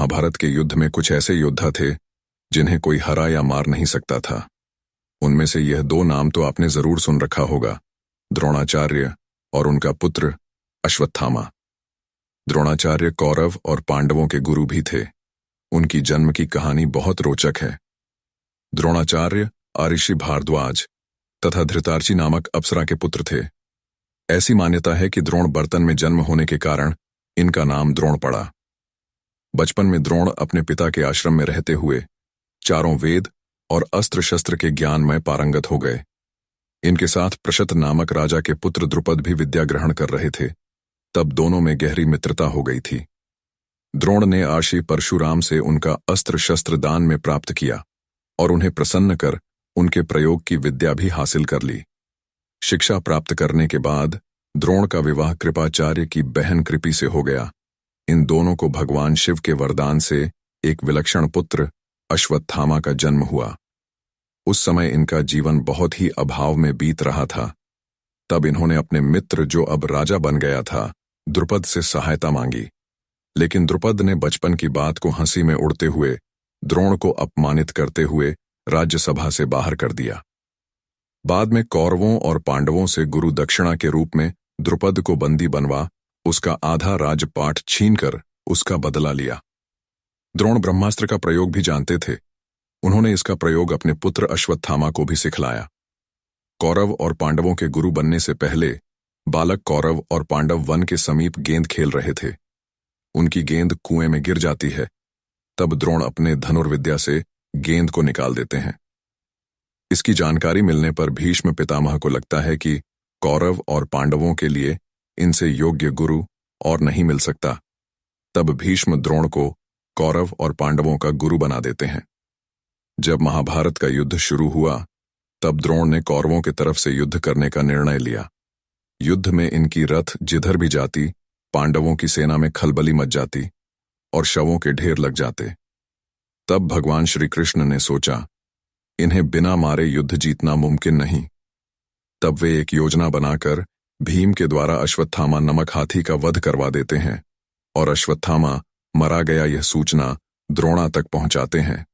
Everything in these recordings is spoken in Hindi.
महाभारत के युद्ध में कुछ ऐसे योद्धा थे जिन्हें कोई हरा या मार नहीं सकता था। उनमें से यह दो नाम तो आपने जरूर सुन रखा होगा, द्रोणाचार्य और उनका पुत्र अश्वत्थामा। द्रोणाचार्य कौरव और पांडवों के गुरु भी थे। उनकी जन्म की कहानी बहुत रोचक है। द्रोणाचार्य आऋषि भारद्वाज तथा धृतराष्ट्र नामक अप्सरा के पुत्र थे। ऐसी मान्यता है कि द्रोण बर्तन में जन्म होने के कारण इनका नाम द्रोण पड़ा। बचपन में द्रोण अपने पिता के आश्रम में रहते हुए चारों वेद और अस्त्र शस्त्र के ज्ञान में पारंगत हो गए। इनके साथ प्रशत नामक राजा के पुत्र द्रुपद भी विद्या ग्रहण कर रहे थे। तब दोनों में गहरी मित्रता हो गई थी। द्रोण ने आशी परशुराम से उनका अस्त्र शस्त्र दान में प्राप्त किया और उन्हें प्रसन्न कर उनके प्रयोग की विद्या भी हासिल कर ली। शिक्षा प्राप्त करने के बाद द्रोण का विवाह कृपाचार्य की बहन कृपि से हो गया। इन दोनों को भगवान शिव के वरदान से एक विलक्षण पुत्र अश्वत्थामा का जन्म हुआ। उस समय इनका जीवन बहुत ही अभाव में बीत रहा था। तब इन्होंने अपने मित्र, जो अब राजा बन गया था, द्रुपद से सहायता मांगी। लेकिन द्रुपद ने बचपन की बात को हंसी में उड़ते हुए द्रोण को अपमानित करते हुए राज्यसभा से बाहर कर दिया। बाद में कौरवों और पांडवों से गुरु दक्षिणा के रूप में द्रुपद को बंदी बनवा उसका आधा राजपाट छीनकर उसका बदला लिया। द्रोण ब्रह्मास्त्र का प्रयोग भी जानते थे। उन्होंने इसका प्रयोग अपने पुत्र अश्वत्थामा को भी सिखलाया। कौरव और पांडवों के गुरु बनने से पहले बालक कौरव और पांडव वन के समीप गेंद खेल रहे थे। उनकी गेंद कुएं में गिर जाती है। तब द्रोण अपने धनुर्विद्या से गेंद को निकाल देते हैं। इसकी जानकारी मिलने पर भीष्म पितामह को लगता है कि कौरव और पांडवों के लिए इनसे योग्य गुरु और नहीं मिल सकता। तब भीष्म द्रोण को कौरव और पांडवों का गुरु बना देते हैं। जब महाभारत का युद्ध शुरू हुआ तब द्रोण ने कौरवों की तरफ से युद्ध करने का निर्णय लिया। युद्ध में इनकी रथ जिधर भी जाती, पांडवों की सेना में खलबली मच जाती और शवों के ढेर लग जाते। तब भगवान श्री कृष्ण ने सोचा, इन्हें बिना मारे युद्ध जीतना मुमकिन नहीं। तब वे एक योजना बनाकर भीम के द्वारा अश्वत्थामा नमक हाथी का वध करवा देते हैं और अश्वत्थामा मरा गया यह सूचना द्रोणा तक पहुंचाते हैं।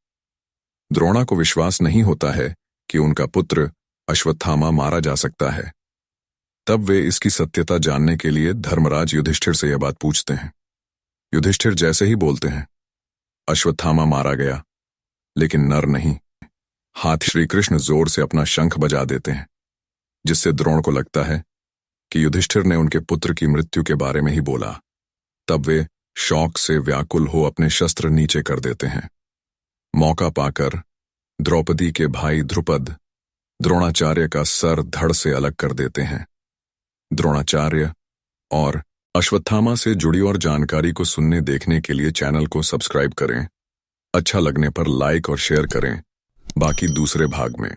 द्रोणा को विश्वास नहीं होता है कि उनका पुत्र अश्वत्थामा मारा जा सकता है। तब वे इसकी सत्यता जानने के लिए धर्मराज युधिष्ठिर से यह बात पूछते हैं। युधिष्ठिर जैसे ही बोलते हैं, अश्वत्थामा मारा गया, लेकिन नर नहीं। हाथी श्री कृष्ण जोर से अपना शंख बजा देते हैं, जिससे द्रोण को लगता है कि युधिष्ठिर ने उनके पुत्र की मृत्यु के बारे में ही बोला। तब वे शौक से व्याकुल हो अपने शस्त्र नीचे कर देते हैं। मौका पाकर द्रौपदी के भाई द्रुपद द्रोणाचार्य का सर धड़ से अलग कर देते हैं। द्रोणाचार्य और अश्वत्थामा से जुड़ी और जानकारी को सुनने देखने के लिए चैनल को सब्सक्राइब करें। अच्छा लगने पर लाइक और शेयर करें। बाकी दूसरे भाग में।